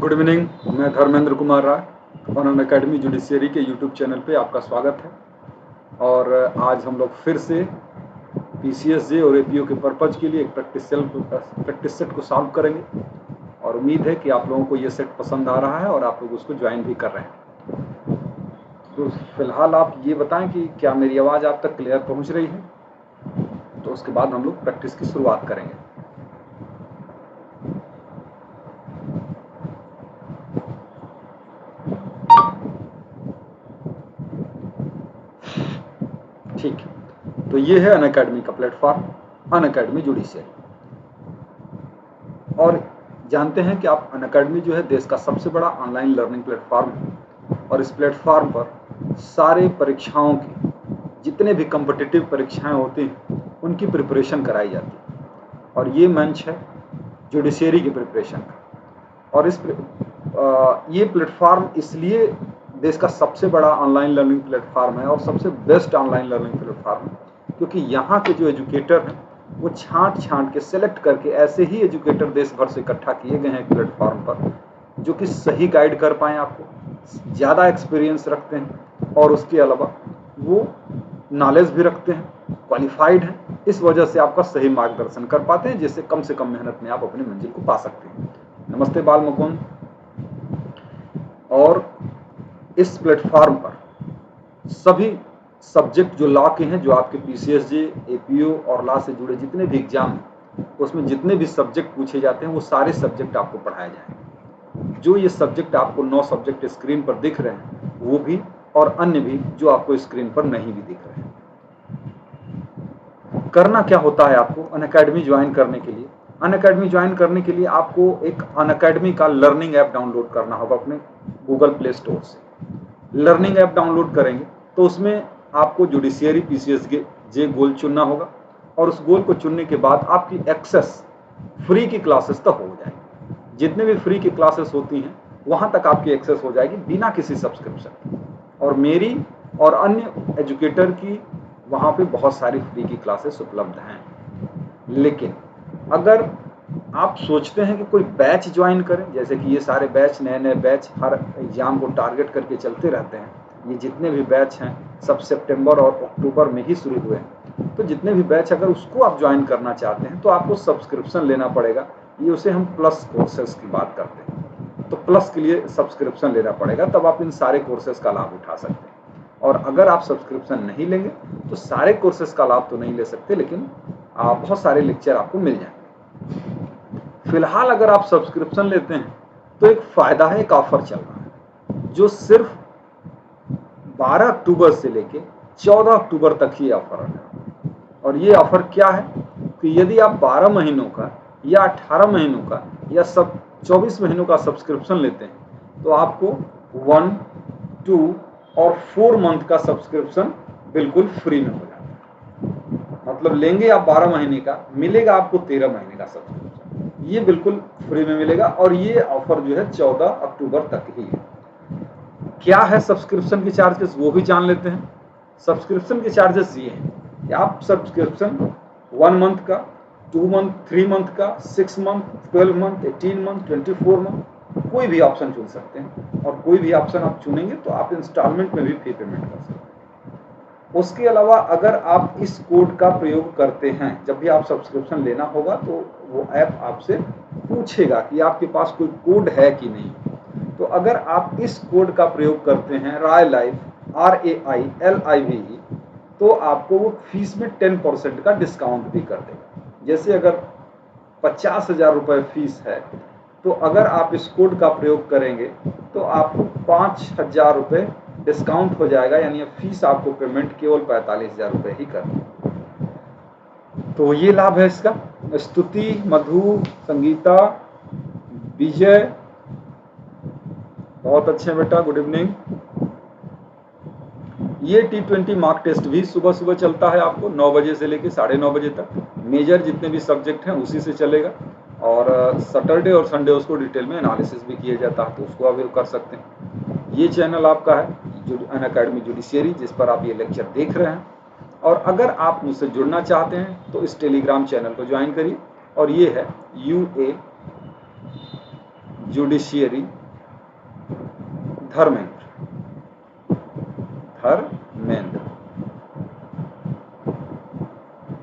Good evening. मैं धर्मेंद्र कुमार राय और Unacademy judiciary के यूट्यूब चैनल पे आपका स्वागत है। और आज हम लोग फिर से पीसीएसजे और एपीओ के पर्पज के लिए एक प्रैक्टिस सेट को सॉल्व करेंगे और उम्मीद है कि आप लोगों को ये सेट पसंद आ रहा है और आप लोग उसको ज्वाइन भी कर रहे हैं। तो फिलहाल आप ये बताएं कि क्या मेरी आवाज़ आप तक क्लियर पहुंच रही है, तो उसके बाद हम लोग प्रैक्टिस की शुरुआत करेंगे। ठीक है, तो ये है अनअकैडमी का प्लेटफॉर्म, अनअकैडमी जुडिशियरी। और जानते हैं कि आप अनअकैडमी जो है देश का सबसे बड़ा ऑनलाइन लर्निंग प्लेटफॉर्म है और इस प्लेटफॉर्म पर सारे परीक्षाओं की जितने भी कॉम्पिटिटिव परीक्षाएं होती हैं उनकी प्रिपरेशन कराई जाती है। और ये मंच है जुडिशियरी की प्रिपरेशन का। और ये प्लेटफॉर्म इसलिए देश का सबसे बड़ा ऑनलाइन लर्निंग प्लेटफॉर्म है और सबसे बेस्ट ऑनलाइन लर्निंग प्लेटफॉर्म है क्योंकि यहाँ के जो एजुकेटर हैं वो छांट के सेलेक्ट करके ऐसे ही एजुकेटर देश भर से इकट्ठा किए गए हैं एक प्लेटफॉर्म पर जो कि सही गाइड कर पाएँ आपको, ज़्यादा एक्सपीरियंस रखते हैं और उसके अलावा वो नॉलेज भी रखते हैं, क्वालिफाइड हैं। इस वजह से आपका सही मार्गदर्शन कर पाते हैं जिससे कम से कम मेहनत में आप अपनी मंजिल को पा सकते हैं। नमस्ते बाल मुकुंद। और इस प्लेटफॉर्म पर सभी सब्जेक्ट जो लॉ के हैं, जो आपके पीसीएसजे, एपीओ और लॉ से जुड़े जितने भी एग्जाम हैं उसमें जितने भी सब्जेक्ट पूछे जाते हैं वो सारे सब्जेक्ट आपको पढ़ाए जाएंगे। जो ये सब्जेक्ट आपको 9 सब्जेक्ट स्क्रीन पर दिख रहे हैं वो भी और अन्य भी जो आपको स्क्रीन पर नहीं भी दिख रहे हैं। करना क्या होता है आपको अनअकैडमी ज्वाइन करने के लिए? अनअकैडमी ज्वाइन करने के लिए आपको एक अनअकैडमी का लर्निंग ऐप डाउनलोड करना होगा अपने गूगल प्ले स्टोर से। लर्निंग ऐप डाउनलोड करेंगे तो उसमें आपको जुडिशियरी पीसीएसजे गोल चुनना होगा और उस गोल को चुनने के बाद आपकी एक्सेस फ्री की क्लासेस तक हो जाएगी। जितने भी फ्री की क्लासेस होती हैं वहाँ तक आपकी एक्सेस हो जाएगी बिना किसी सब्सक्रिप्शन की। और मेरी और अन्य एजुकेटर की वहाँ पे बहुत सारी फ्री की क्लासेस उपलब्ध हैं। लेकिन अगर आप सोचते हैं कि कोई बैच ज्वाइन करें, जैसे कि ये सारे बैच नए बैच हर एग्जाम को टारगेट करके चलते रहते हैं, ये जितने भी बैच हैं सब सितंबर और अक्टूबर में ही शुरू हुए हैं, तो जितने भी बैच अगर उसको आप ज्वाइन करना चाहते हैं तो आपको सब्सक्रिप्शन लेना पड़ेगा। ये उसे हम प्लस कोर्सेज की बात करते हैं, तो प्लस के लिए सब्सक्रिप्शन लेना पड़ेगा, तब आप इन सारे कोर्सेज का लाभ उठा सकते हैं। और अगर आप सब्सक्रिप्शन नहीं लेंगे तो सारे कोर्सेज का लाभ तो नहीं ले सकते, लेकिन बहुत सारे लेक्चर आपको मिल जाएंगे। फिलहाल अगर आप सब्सक्रिप्शन लेते हैं तो एक फ़ायदा है, एक ऑफर चल रहा है जो सिर्फ 12 अक्टूबर से लेके 14 अक्टूबर तक ही ऑफर है। और ये ऑफर क्या है कि यदि आप 12 महीनों का या 18 महीनों का या 24 महीनों का सब्सक्रिप्शन लेते हैं तो आपको 1, 2 और 4 मंथ का सब्सक्रिप्शन बिल्कुल फ्री में हो जाता है। मतलब लेंगे आप 12 महीने का, मिलेगा आपको 13 महीने का सब्सक्रिप्शन, ये बिल्कुल फ्री में मिलेगा। और ये ऑफर जो है 14 अक्टूबर तक ही है। क्या है सब्सक्रिप्शन के चार्जेस, वो भी जान लेते हैं। सब्सक्रिप्शन के चार्जेस ये हैं कि आप सब्सक्रिप्शन 1 मंथ का, 2 मंथ, 3 मंथ का, 6 मंथ, 12 मंथ, 18 मंथ, 24 मंथ, कोई भी ऑप्शन चुन सकते हैं। और कोई भी ऑप्शन आप चुनेंगे तो आप इंस्टॉलमेंट में भी फी पेमेंट कर सकते हैं। उसके अलावा अगर आप इस कोड का प्रयोग करते हैं, जब भी आप सब्सक्रिप्शन लेना होगा तो वो ऐप आपसे पूछेगा कि आपके पास कोई कोड है कि नहीं। तो अगर आप इस कोड का प्रयोग करते हैं RAILIVE, RAILIVE, तो आपको वो फीस में 10% का डिस्काउंट भी कर देगा। जैसे अगर 50,000 रुपये फीस है तो अगर आप इस कोड का प्रयोग करेंगे तो आपको 5,000 रुपये डिस्काउंट हो जाएगा, यानी फीस आपको पेमेंट केवल 45,000 रुपये ही करनी है। तो ये लाभ है इसका। स्तुति, मधु, संगीता, विजय, बहुत अच्छे बेटा, गुड इवनिंग। ये T20 मार्क टेस्ट भी सुबह सुबह चलता है आपको 9 बजे से लेकर 9:30 बजे तक। मेजर जितने भी सब्जेक्ट हैं उसी से चलेगा और सैटरडे और संडे उसको डिटेल में एनालिसिस भी किया जाता है, तो उसको अवेल कर सकते हैं। ये चैनल आपका है अनअकैडमी जुडिशियरी, जिस पर आप ये लेक्चर देख रहे हैं। और अगर आप मुझसे जुड़ना चाहते हैं तो इस टेलीग्राम चैनल को ज्वाइन करिए और ये है जुडिशियरी, धर्मेंद्र, धर्मेंद्र।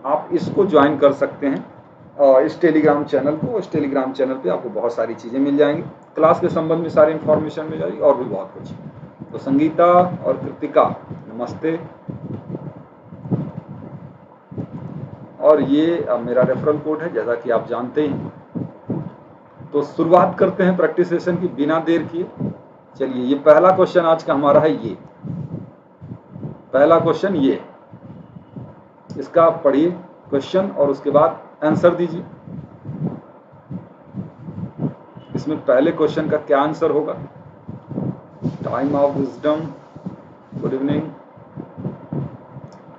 आप इसको ज्वाइन कर सकते हैं और इस टेलीग्राम चैनल को। इस टेलीग्राम चैनल पे आपको बहुत सारी चीज़ें मिल जाएंगी, क्लास के संबंध में सारी इन्फॉर्मेशन मिल जाएगी और भी बहुत कुछ। तो संगीता और कृतिका नमस्ते। और ये मेरा रेफरल कोड है जैसा कि आप जानते हैं। तो शुरुआत करते हैं प्रैक्टिस सेशन की बिना देर किए। चलिए, ये पहला क्वेश्चन आज का हमारा है। ये पहला क्वेश्चन ये, इसका पढ़िए क्वेश्चन और उसके बाद आंसर दीजिए। इसमें पहले क्वेश्चन का क्या आंसर होगा? Time of wisdom, good evening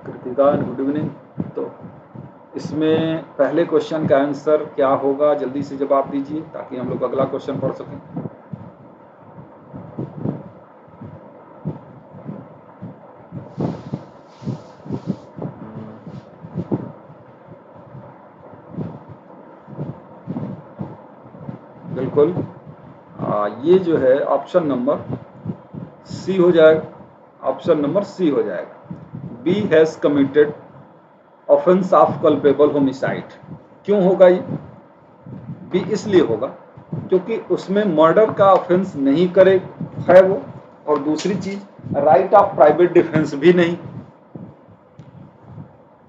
Kritika, good evening. तो इसमें पहले क्वेश्चन का आंसर क्या होगा? जल्दी से जवाब दीजिए ताकि हम लोग अगला क्वेश्चन पढ़ सकें। बिल्कुल, ये जो है ऑप्शन नंबर सी हो जाएगा। ऑप्शन नंबर सी हो जाएगा। B has committed offence of culpable homicide. क्यों होगा ये? बी इसलिए होगा क्योंकि उसमें मर्डर का ऑफेंस नहीं करे है वो, और दूसरी चीज राइट ऑफ प्राइवेट डिफेंस भी नहीं।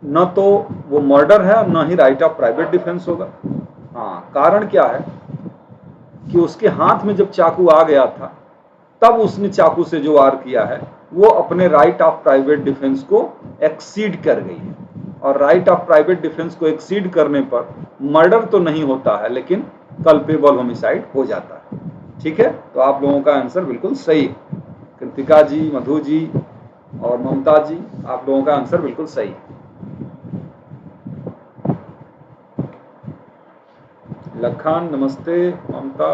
न तो वो मर्डर है और न ही राइट ऑफ प्राइवेट डिफेंस होगा। हाँ, कारण क्या है कि उसके हाथ में जब चाकू आ गया था तब उसने चाकू से जो वार किया है वो अपने राइट ऑफ प्राइवेट डिफेंस को एक्सीड कर गई है। और राइट ऑफ प्राइवेट डिफेंस को एक्सीड करने पर मर्डर तो नहीं होता है लेकिन कल्पेबल होमिसाइड हो जाता है। ठीक है, तो आप लोगों का आंसर बिल्कुल सही है। कृतिका जी, मधु जी और ममता जी, आप लोगों का आंसर बिल्कुल सही है। लखन नमस्ते, ममता।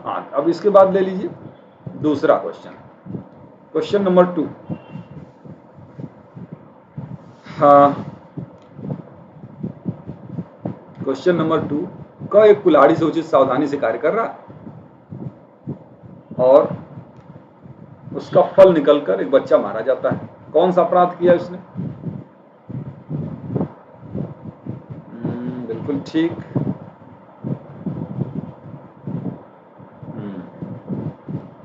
हाँ, अब इसके बाद ले लीजिए दूसरा क्वेश्चन, क्वेश्चन नंबर 2। हाँ, क्वेश्चन नंबर 2 का एक कुल्हाड़ी से उचित सावधानी से कार्य कर रहा और उसका फल निकलकर एक बच्चा मारा जाता है। कौन सा अपराध किया उसने? बिल्कुल ठीक।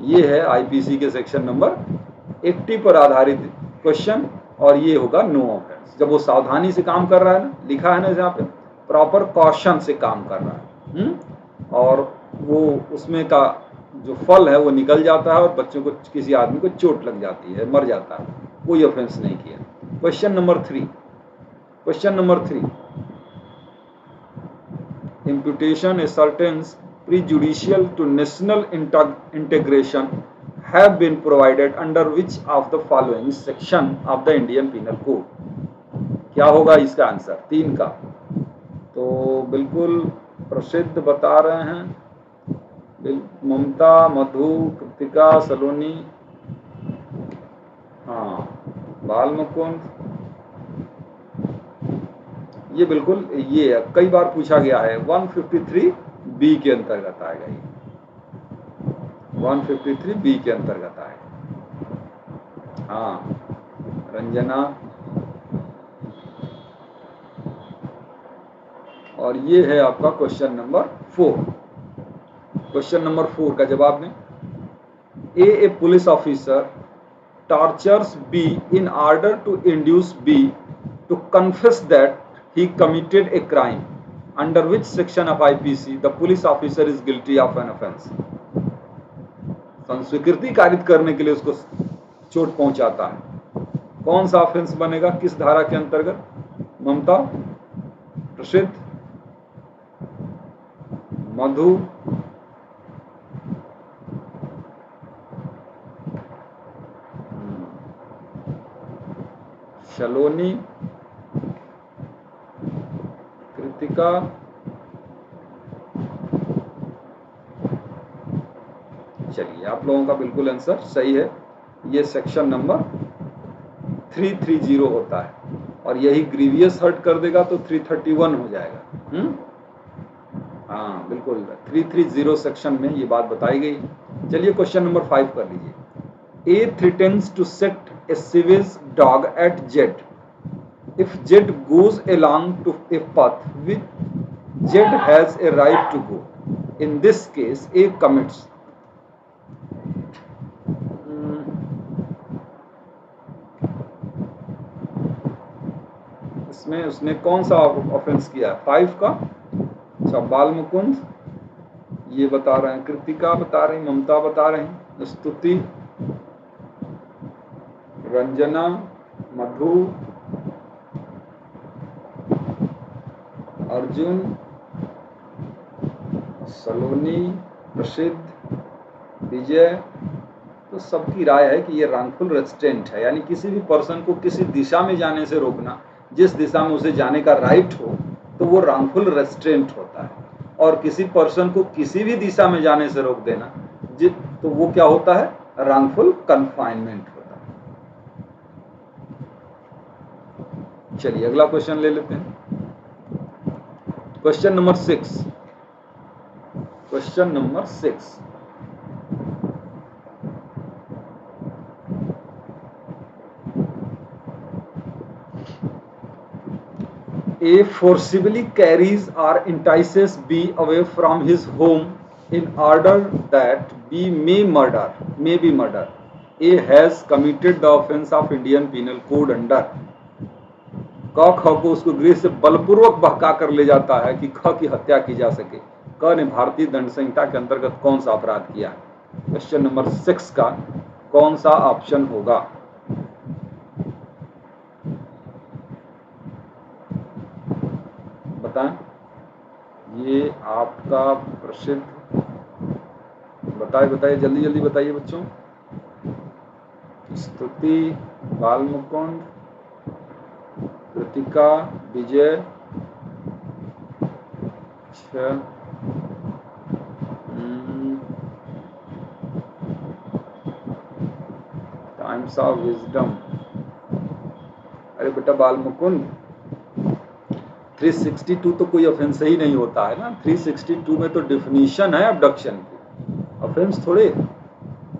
ये है आईपीसी के सेक्शन नंबर 80 पर आधारित क्वेश्चन और ये होगा नो ऑफेंस। जब वो सावधानी से काम कर रहा है ना, लिखा है ना यहाँ पे, प्रॉपर कॉशन से काम कर रहा है, और वो उसमें का जो फल है वो निकल जाता है और बच्चों को, किसी आदमी को चोट लग जाती है, मर जाता है, कोई ऑफेंस नहीं किया। Question number 3, question number 3, imputation ascertains prejudicial to national integration have been provided under which of the following section of the Indian Penal Code? क्या होगा इसका आंसर 3 का? तो बिल्कुल प्रसिद्ध बता रहे हैं, ममता, मधु, कृतिका, सलोनी, हाँ, बाल मुकुंद। ये बिल्कुल ये कई बार पूछा गया है, 153 बी के अंतर्गत आएगा। ये 153 बी के अंतर्गत आएगा। हाँ, रंजना। और ये है आपका क्वेश्चन नंबर 4। क्वेश्चन नंबर 4 का जवाब दें। A police officer tortures B in order to induce B to confess that he committed a crime under which section of IPC the police officer is guilty of an offense। संस्वीकृति कारित करने के लिए उसको चोट पहुंचाता है, कौन सा ऑफेंस बनेगा, किस धारा के अंतर्गत? ममता, प्रसिद्ध, मधु, सलोनी, कृतिका, चलिए आप लोगों का बिल्कुल आंसर सही है। ये सेक्शन नंबर 330 होता है और यही ग्रीवियस हर्ट कर देगा तो 331 हो जाएगा। हाँ बिल्कुल, 330 सेक्शन में ये बात बताई गई। चलिए क्वेश्चन नंबर 5 कर लीजिए। A threatens to set a savage dog at Z if Z goes along to a path which Z has a right to go. In this case, A commits. इसमें उसने कौन सा ऑफेंस किया? 5 का। अच्छा, बाल मुकुंद ये बता रहे हैं, कृतिका बता रही, ममता बता रही, स्तुति, रंजना, मधु, अर्जुन, सलोनी, प्रसिद्ध, विजय। तो सबकी राय है कि ये रॉन्गफुल रेस्ट्रेंट है, यानी किसी भी पर्सन को किसी दिशा में जाने से रोकना, जिस दिशा में उसे जाने का राइट हो, तो वो रॉन्गफुल रेस्ट्रेंट होता है। और किसी पर्सन को किसी भी दिशा में जाने से रोक देना, तो वो क्या होता है? रॉन्गफुल कन्फाइनमेंट होता है। चलिए अगला क्वेश्चन ले लेते हैं। Question number 6। Question number 6। A forcibly carries or entices B away from his home in order that B may be murder. A has committed the offense of Indian Penal Code under। क ख को उसको गृह से बलपूर्वक बहका कर ले जाता है कि ख की हत्या की जा सके। क ने भारतीय दंड संहिता के अंतर्गत कौन सा अपराध किया है? क्वेश्चन नंबर 6 का कौन सा ऑप्शन होगा? बताएं। ये आपका प्रसिद्ध, बताइए जल्दी जल्दी बताइए बच्चों। स्तुति, बाल मुकुंद, कृतिका, विजय। अच्छा, टाइम्स ऑफ विजडम। अरे बेटा बाल मुकुंद, 362 तो कोई ऑफेंस ही नहीं होता है ना। 362 में तो डिफिनीशन है अबडक्शन की, ऑफेंस थोड़े।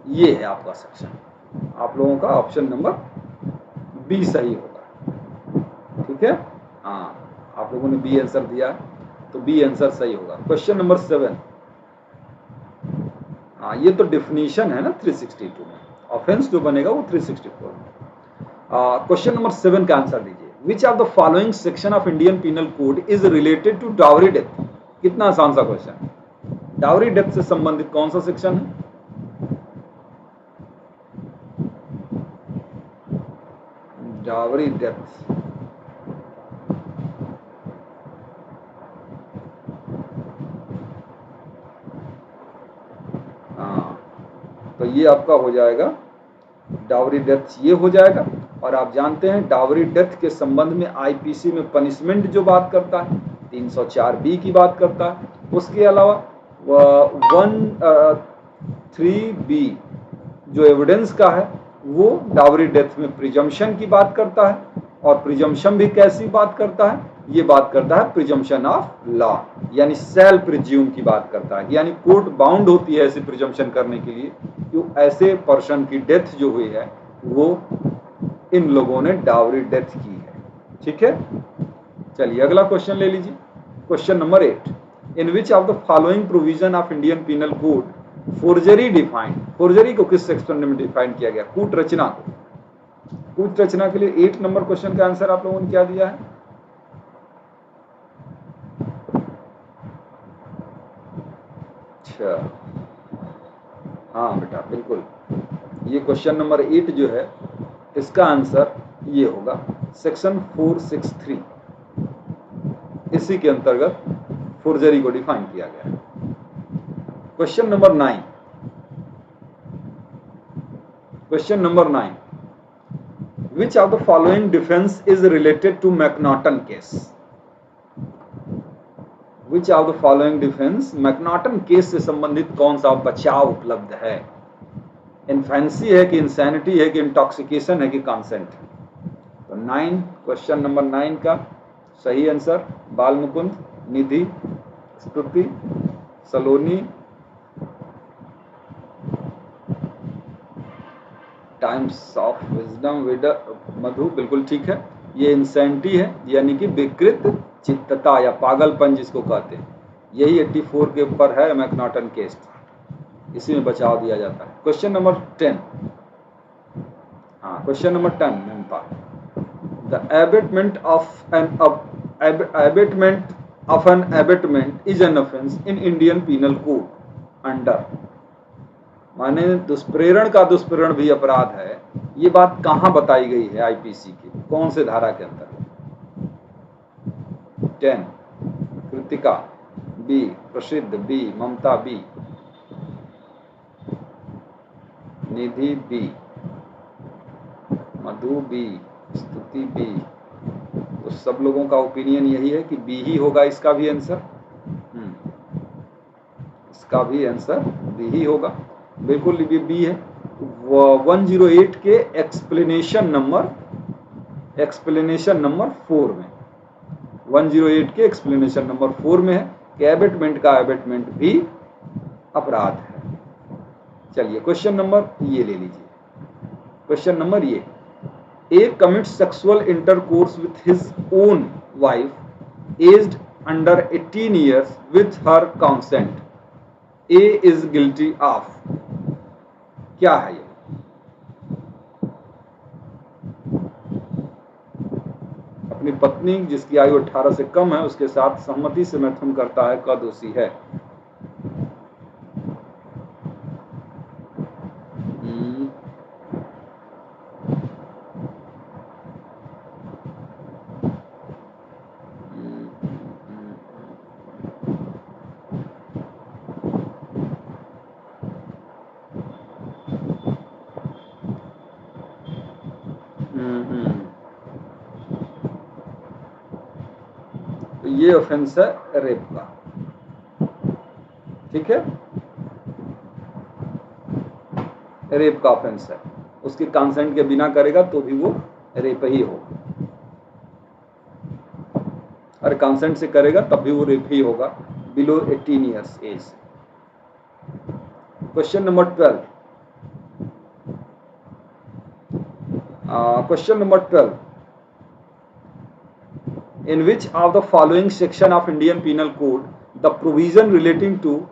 ये है आपका सेक्शन, आप लोगों का ऑप्शन नंबर बी सही होगा। ठीक है, हाँ आप लोगों ने बी आंसर दिया, तो बी आंसर सही होगा। Question number 7। हाँ ये तो डिफिनीशन है ना 362 में, ऑफेंस जो बनेगा वो 364 में। क्वेश्चन नंबर 7 का आंसर दीजिए। Which of the following section of Indian penal code is related to dowry death? कितना आसान सा क्वेश्चन। डावरी डेथ से संबंधित कौन सा सेक्शन है? डावरी डेथ, हाँ तो ये आपका हो जाएगा डावरी डेथ, ये हो जाएगा। और आप जानते हैं डावरी डेथ के संबंध में आईपीसी में पनिशमेंट जो बात करता है 304B की बात करता है। उसके अलावा 113B जो एविडेंस का है वो डावरी डेथ में प्रिजम्पशन की बात करता है। और प्रिजम्पशन भी कैसी बात करता है? ये बात करता है प्रिजम्पशन ऑफ लॉ, यानी सेल प्रिज्यूम की बात करता है, यानी कोर्ट बाउंड होती है ऐसी प्रिजम्पशन करने के लिए कि ऐसे पर्सन की डेथ जो हुई है वो इन लोगों ने डावरी डेथ की है। ठीक है, चलिए अगला क्वेश्चन ले लीजिए। Question number 8। In which of the following provision of Indian penal code forgery defined? Forgery को किस सेक्शन में डिफाइन किया गया? कूट रचना को। कूट रचना के लिए 8 नंबर क्वेश्चन का आंसर आप लोगों ने क्या दिया है? अच्छा, हाँ बेटा बिल्कुल, ये क्वेश्चन नंबर 8 जो है इसका आंसर ये होगा सेक्शन 463, इसी के अंतर्गत फोर्जरी को डिफाइन किया गया है। Question number 9। Question number 9। Which of the following defence is related to McNaughton case? Which of the following defence McNaughton case से संबंधित कौन सा बचाव उपलब्ध है? इन्फेंसी है कि इंसैनिटी है कि इंटॉक्सिकेशन है कि कंसेंट? तो 9, क्वेश्चन नंबर 9 का सही आंसर बाल मुकुंद, निधि, स्तुति, सलोनी, टाइम्स ऑफ विजडम, मधु, बिल्कुल ठीक है। ये इंसेंटी है, यानी कि विकृत चित्तता या पागलपन जिसको कहते हैं। यही 84 के ऊपर है मैकनॉटन केस, इसी में बचाव दिया जाता है। क्वेश्चन नंबर 10, हाँ क्वेश्चन नंबर 10 मेनपा, the abatement of an abatement is an offense in Indian Penal Code under, माने दुष्प्रेरण का दुष्प्रेरण भी अपराध है। ये बात कहाँ बताई गई है आईपीसी की, कौन से धारा के अंतर्गत? 10 कृतिका, बी प्रसिद्ध, बी ममता, बी निधि, बी मधु, बी स्तुति, बी। तो सब लोगों का ओपिनियन यही है कि बी ही होगा इसका भी आंसर। इसका भी आंसर बी ही होगा, बिल्कुल ये बी है। 108 के एक्सप्लेनेशन नंबर 4 में, 108 के एक्सप्लेनेशन नंबर 4 में है कि एबेटमेंट का एबेटमेंट भी अपराध है। चलिए क्वेश्चन नंबर ये ले लीजिए, क्वेश्चन नंबर ये, A commit sexual intercourse with his own wife aged under 18 years with her consent, A is guilty of, क्या है ये? अपनी पत्नी जिसकी आयु 18 से कम है उसके साथ सहमति से मैथुन करता है, का दोषी है? ये ऑफेंस है रेप का, ठीक है, रेप का ऑफेंस है। उसके कंसेंट के बिना करेगा तो भी वो रेप ही होगा, और कंसेंट से करेगा तब भी वो रेप ही होगा, below 18 years age. Question number 12, question number 12, in which of the following section of Indian Penal Code the provision relating to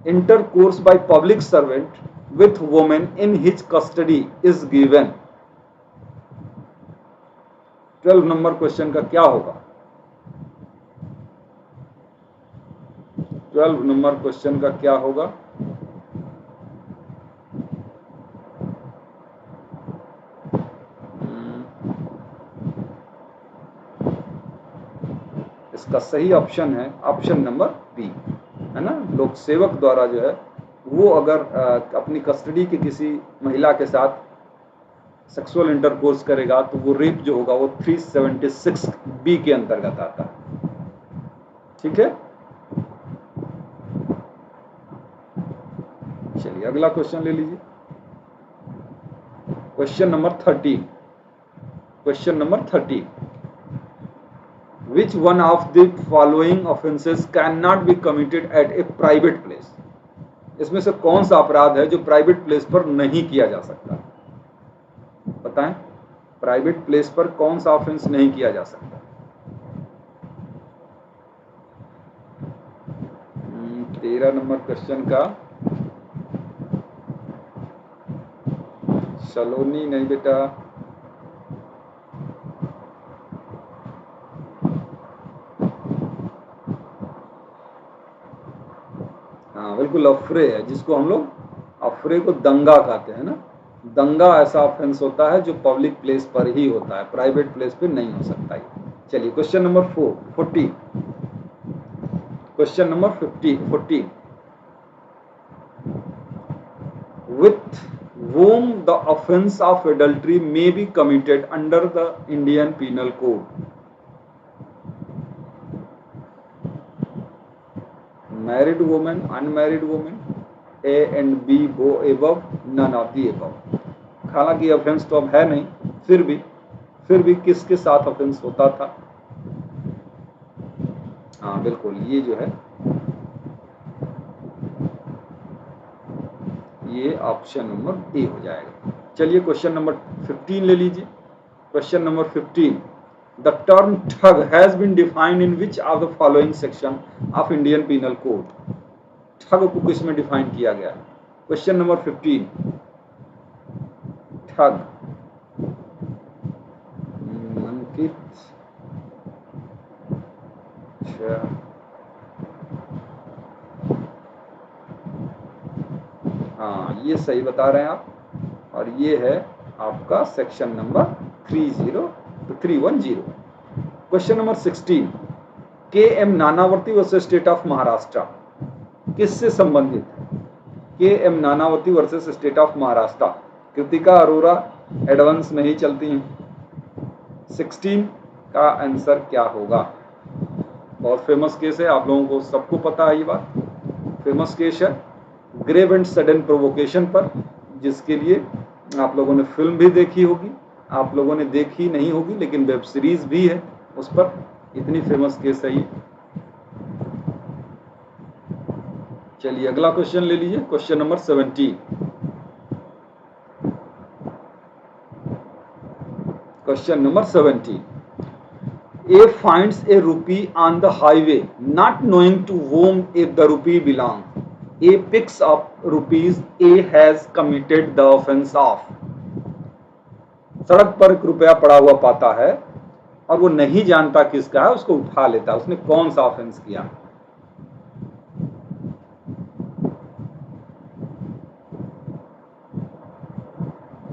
intercourse by public servant with woman in his custody is given? 12 number question का क्या होगा? 12 number question का क्या होगा? इसका सही option है option number B, है ना। लोक सेवक द्वारा जो है वो अगर अपनी कस्टडी की किसी महिला के साथ सेक्सुअल इंटरकोर्स करेगा तो वो रेप जो होगा वो 376 बी के अंतर्गत आता है, ठीक है। चलिए अगला क्वेश्चन ले लीजिए, question number 13, question number 13, Which one of the following offences cannot be committed at a private place? इसमें से कौन सा अपराध है जो प्राइवेट प्लेस पर नहीं किया जा सकता? बताएं, प्राइवेट प्लेस पर कौन सा ऑफेंस नहीं किया जा सकता? 13 नंबर क्वेश्चन का सलोनी नहीं बेटा, हाँ बिल्कुल अफरे है, जिसको हम लोग अफरे को दंगा कहते हैं ना। दंगा ऐसा ऑफेंस होता है जो पब्लिक प्लेस पर ही होता है, प्राइवेट प्लेस पे नहीं हो सकता है। चलिए question number 14, question number 14, with whom the offense of adultery may be committed under the Indian Penal Code? Married woman, unmarried woman, A and B go above, none of the above। हालांकि offence तो अब है नहीं, फिर भी किसके साथ offence होता था? हाँ बिल्कुल, ये जो है ये ऑप्शन नंबर ए हो जाएगा। चलिए क्वेश्चन नंबर 15 ले लीजिए। Question number 15, the term thug has been defined in which of the following section of Indian penal code. ठग को किस में डिफाइन किया गया है? क्वेश्चन नंबर 15, ठग। अंकित, हाँ ये सही बता रहे हैं आप, और ये है आपका section number 310। Question number 16, K M Nanavati versus state of Maharashtra किससे संबंधित है? K M Nanavati versus state of Maharashtra, Kritika Arora advance में ही चलती हैं। 16 का आंसर क्या होगा? बहुत फेमस केस है, आप लोगों को सबको पता है ये बात। फेमस केस है ग्रेव एंड सडन प्रोवोकेशन पर, जिसके लिए आप लोगों ने फिल्म भी देखी होगी, आप लोगों ने देखी नहीं होगी लेकिन वेब सीरीज भी है उस पर। इतनी फेमस केस है ये। चलिए अगला क्वेश्चन ले लीजिए, question number 17। Question number 17, A finds a rupee on the highway, not knowing to whom the rupee belongs. A picks up rupees. A has committed the offense of. सड़क पर एक रुपया पड़ा हुआ पाता है और वो नहीं जानता किसका है, उसको उठा लेता है। उसने कौन सा ऑफेंस किया?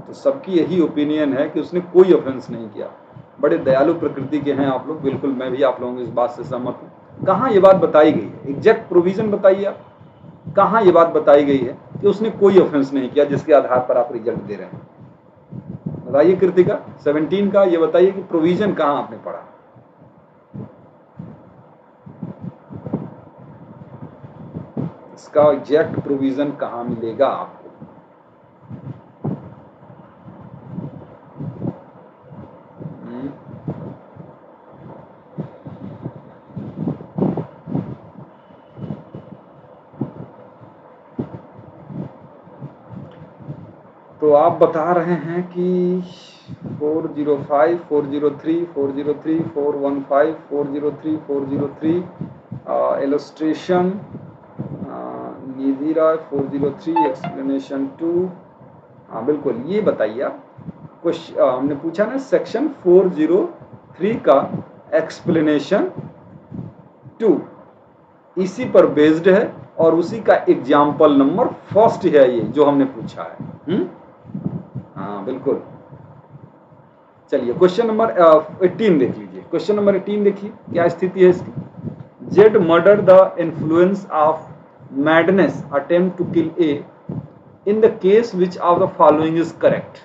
तो सबकी यही ओपिनियन है कि उसने कोई ऑफेंस नहीं किया। बड़े दयालु प्रकृति के हैं आप लोग, बिल्कुल मैं भी आप लोगों की इस बात से सहमत हूँ। कहाँ ये बात बताई गई है? एग्जैक्ट प्रोविजन बताइए आप, कहाँ ये बात बताई गई है कि उसने कोई ऑफेंस नहीं किया जिसके आधार पर आप रिजल्ट दे रहे हैं? बताइए कृतिका, 17 का ये बताइए कि प्रोविजन कहाँ आपने पढ़ा? इसका एग्जैक्ट प्रोविजन कहाँ मिलेगा आपको? तो आप बता रहे हैं कि 405, 403, 403, 415, 403, 403, इलस्ट्रेशन निधि राय 403, एक्सप्लेनेशन 2। हाँ बिल्कुल, ये बताइए आप। हमने पूछा ना सेक्शन 403 का एक्सप्लेनेशन 2 इसी पर बेस्ड है और उसी का एग्जाम्पल नंबर फर्स्ट है ये जो हमने पूछा है। हाँ बिल्कुल। चलिए क्वेश्चन नंबर 18 देख लीजिए। क्वेश्चन नंबर 18 देखिए क्या स्थिति है इसकी। Z murder the influence of madness attempt to kill A in the case which of the following is correct?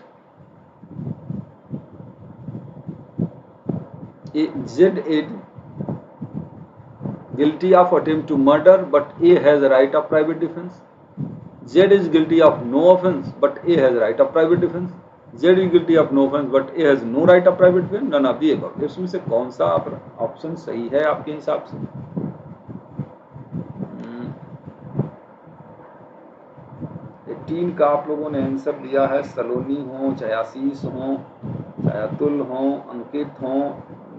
Z is guilty of attempt to murder but A has a right of private defense. Z is guilty of no offense but A has a right of private defense. Z is guilty of no offense but A has no right of private defense. None of the above. इसमें से कौन सा option सही है आपके हिसाब से? 18 का आप लोगों ने आंसर दिया है, सलोनी हो, चाहे आशीष हो, चाहे अतुल हो, अंकित हो,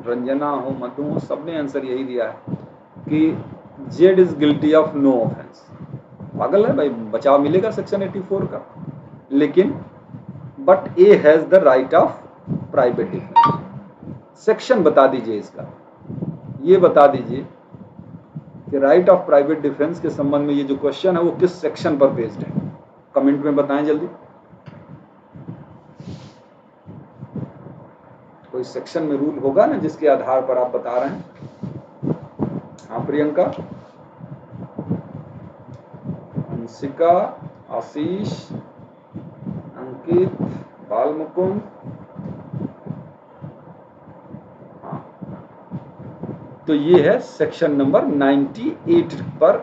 रंजना हो, मधु हो, सबने आंसर यही दिया है कि Z is guilty of no offence. पागल है भाई, बचाव मिलेगा सेक्शन 84 का, लेकिन but A has the right of private defence. Section बता दीजिए इसका, ये बता दीजिए कि राइट ऑफ प्राइवेट डिफेंस के संबंध में ये जो क्वेश्चन है वो किस सेक्शन पर बेस्ड है? कमेंट में बताएं जल्दी। कोई सेक्शन में रूल होगा ना जिसके आधार पर आप बता रहे हैं? हाँ प्रियंका, अंशिका, आशीष, अंकित, बालमुकुंद। हाँ तो ये है सेक्शन नंबर 98 पर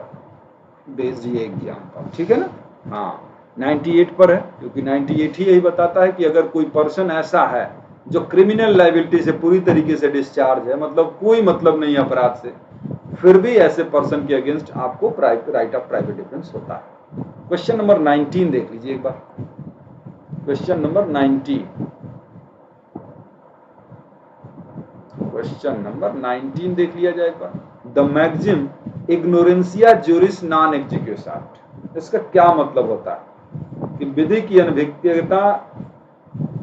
बेस्ड ये एग्जाम, ठीक है ना? हाँ 98 पर है, क्योंकि 98 ही यही बताता है कि अगर कोई पर्सन ऐसा है जो क्रिमिनल लायबिलिटी से पूरी तरीके से डिस्चार्ज है, मतलब कोई मतलब नहीं अपराध से, फिर भी ऐसे पर्सन के अगेंस्ट आपको राइट ऑफ प्राइवेट डिफेंस होता है। क्वेश्चन नंबर 19 देख लीजिए एक बार। क्वेश्चन नंबर 19, क्वेश्चन नंबर 19 देख लिया जाए एक बार। द मैक्सिम इग्नोरेंसिया जुरिस नॉन एग्जीक्यूसाट, इसका क्या मतलब होता है कि विधि की अनभिज्ञता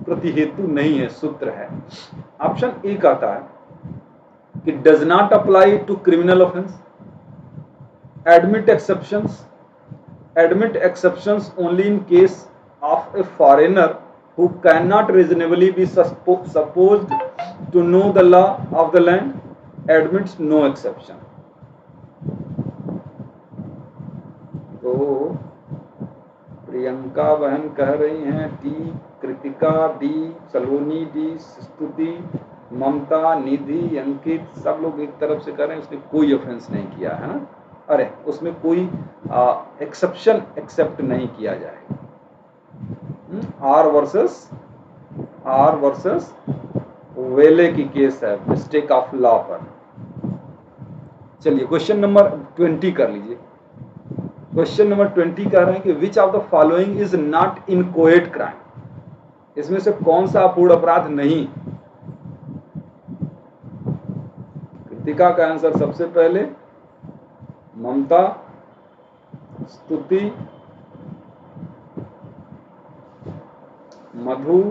प्रतिहेतु नहीं है, सूत्र है। ऑप्शन ए कहता है कि does not apply to criminal offence, admit exceptions, admit exceptions only in case of a foreigner who cannot reasonably be supposed to know the law of the land, admits no exception। तो प्रियंका बहन कह रही हैं D, Kritika D, सलोनी D, स्तुति, ममता, निधि, अंकित, सब लोग एक तरफ से कह रहे हैं उसने कोई ऑफेंस नहीं किया है ना। अरे उसमें कोई एक्सेप्शन एक्सेप्ट नहीं किया जाएगा। आर वर्सेस वेले की केस है मिस्टेक ऑफ लॉ पर। चलिए क्वेश्चन नंबर 20 कर लीजिए। क्वेश्चन नंबर 20 कह रहे हैं कि which of the following is not inchoate crime, इसमें से कौन सा अपूर्ण अपराध नहीं। कृतिका का आंसर सबसे पहले, ममता, स्तुति, मधु,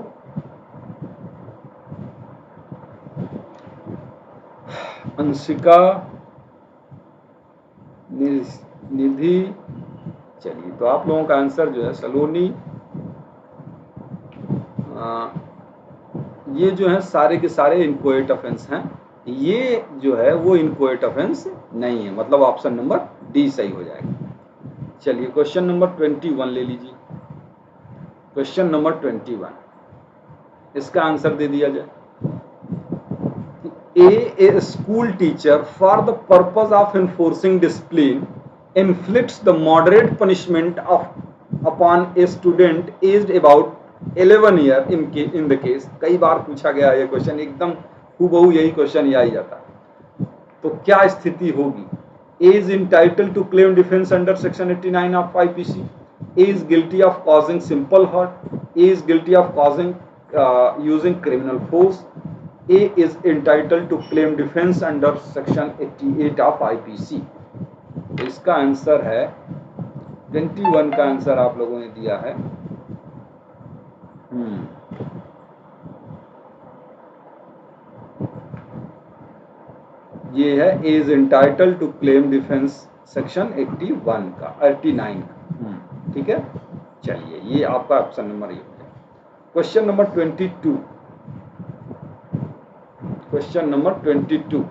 अंशिका, निधि। चलिए तो आप लोगों का आंसर जो है सलोनी, ये जो है सारे के सारे इनकोएट ऑफेंस हैं। ये जो है वो इनकोएट ऑफेंस नहीं है, मतलब ऑप्शन नंबर डी सही हो जाएगा। चलिए क्वेश्चन नंबर 21 ले लीजिए। क्वेश्चन नंबर 21, इसका आंसर दे दिया जाए। A school teacher for the purpose of enforcing discipline inflicts the moderate punishment upon a student aged about 11 year in the case। कई बार पूछा गया ये क्वेश्चन, एकदम हूबहू यही क्वेश्चन ही जाता है। तो क्या स्थिति होगी? A is entitled to claim defense under section 89 of IPC। A is guilty of causing simple hurt। A is guilty of causing using criminal force। A is entitled to claim defense under section 88 of IPC। इसका answer है 21 का answer आप लोगों ने दिया है। ये है A is entitled to claim defense section 81 का 89 का। ठीक है, चलिए ये आपका ऑप्शन नंबर ये हो गया। क्वेश्चन नंबर 22, क्वेश्चन नंबर 22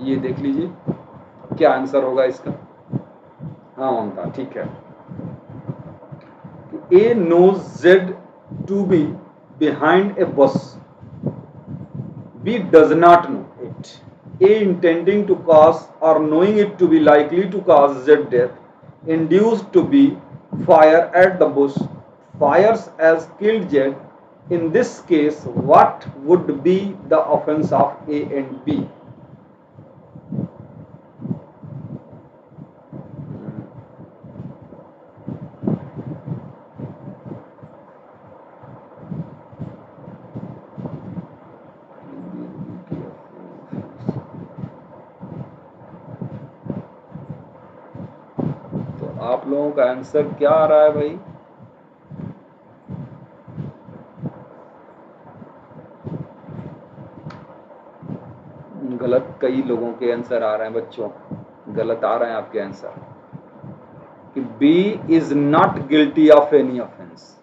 ये देख लीजिए क्या आंसर होगा इसका। हाँ ममता, ठीक है। A knows Z to be behind a bus, B does not know it। A intending to cause or knowing it to be likely to cause Z death, induced to be fire at the bus, fires as killed Z। In this case, what would be the offense of A and B? तो आप लोगों का answer क्या आ रहा है भाई? गलत कई लोगों के आंसर आ रहे हैं बच्चों, गलत आ रहे हैं आपके आंसर कि B is not guilty of any offence.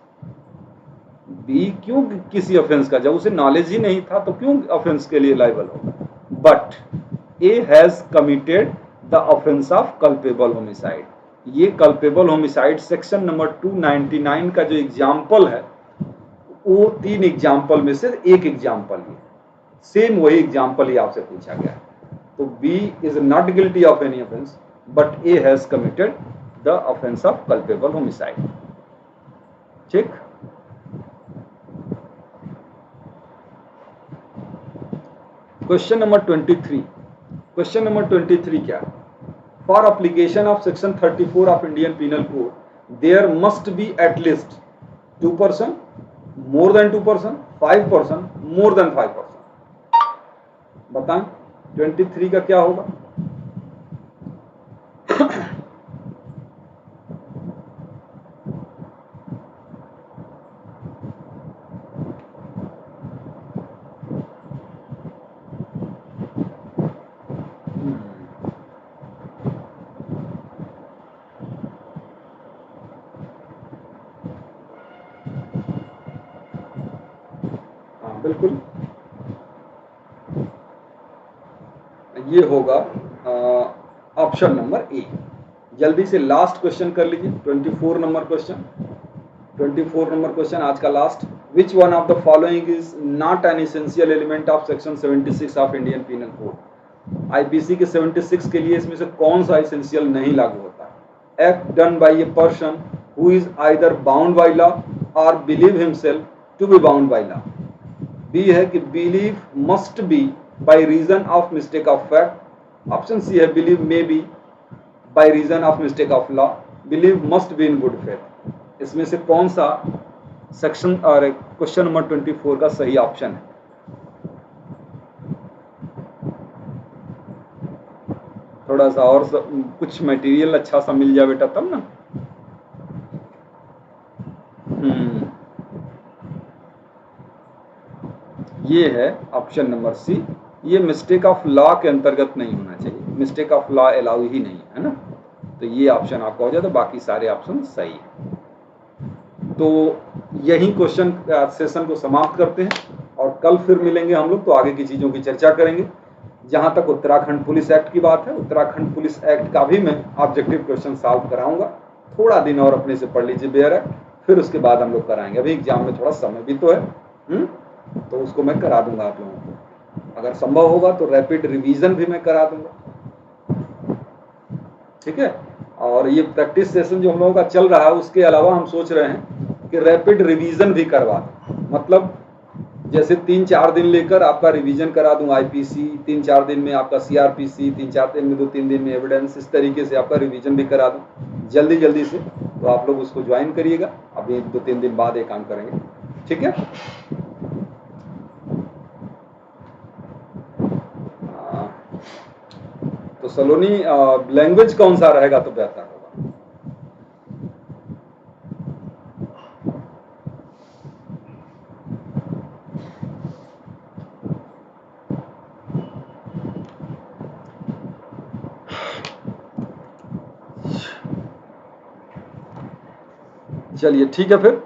B क्यों किसी ऑफेंस का, जब उसे नॉलेज ही नहीं था तो क्यों ऑफेंस के लिए लायबल होगा। But A has committed the offence of culpable homicide. ये कल्पेबल होमिसाइड सेक्शन नंबर 299 का जो एग्जाम्पल है वो 3 एग्जाम्पल में से एक एग्जाम्पल है, सेम वही एग्जाम्पल ही आपसे पूछा गया है। तो B is not guilty of any offence but A has committed the offence of culpable homicide. ठीक, क्वेश्चन नंबर 23, क्वेश्चन नंबर 23 क्या है? For application of section 34 of Indian penal code there must be at least 2%, more than 2%, 5%, more than 5%। बताएं 23 का क्या होगा? बिल्कुल ये होगा ऑप्शन नंबर ए। जल्दी से लास्ट क्वेश्चन कर लीजिए, 24 नंबर क्वेश्चन। 24 नंबर क्वेश्चन आज का last. Which one of the following is not an essential element of section 76 of Indian penal code? IPC के 76 के लिए इसमें से कौन सा एसेंशियल नहीं लागू होता? Act done by a person who is either bound by law और believe himself to be bound by law. B है कि believe must be by reason of mistake of fact. Option C है believe may be by reason of mistake of law. Believe must be in good faith. इसमें से कौन सा section और question number 24 का सही ऑप्शन है? थोड़ा सा और कुछ मटेरियल अच्छा सा मिल जाए बेटा तब ना। ये है ऑप्शन नंबर सी। ये मिस्टेक ऑफ लॉ के अंतर्गत नहीं होना चाहिए, मिस्टेक ऑफ लॉ अलाउ ही नहीं है ना, तो ये ऑप्शन आपका हो जाए, तो बाकी सारे ऑप्शन सही है। तो यही क्वेश्चन सेशन को समाप्त करते हैं और कल फिर मिलेंगे हम लोग, तो आगे की चीज़ों की चर्चा करेंगे। जहाँ तक उत्तराखंड पुलिस एक्ट की बात है, उत्तराखंड पुलिस एक्ट का भी मैं ऑब्जेक्टिव क्वेश्चन सॉल्व कराऊंगा। थोड़ा दिन और अपने से पढ़ लीजिए बेयर एक्ट, फिर उसके बाद हम लोग कराएंगे। अभी एग्जाम में थोड़ा समय भी तो है, तो उसको मैं करा दूंगा आप लोगों को। अगर संभव होगा तो रैपिड रिवीजन भी मैं करा दूंगा, ठीक है। और ये प्रैक्टिस सेशन जो हम लोगों का चल रहा है, उसके अलावा हम सोच रहे हैं कि रैपिड रिवीजन भी करवा दें। मतलब जैसे 3-4 दिन लेकर आपका रिवीजन करा दूं आईपीसी, 3-4 दिन में आपका सीआरपीसी, 3-4 दिन में 2-3 दिन में एविडेंस, इस तरीके से आपका रिवीजन भी करा दूं जल्दी से। तो आप लोग उसको ज्वाइन करिएगा, अभी 2-3 दिन बाद ये काम करेंगे, ठीक है। तो सलोनी लैंग्वेज कौन सा रहेगा तो बेहतर होगा? चलिए ठीक है, फिर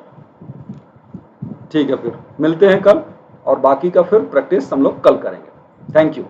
मिलते हैं कल, और बाकी का फिर प्रैक्टिस हम लोग कल करेंगे। Thank you.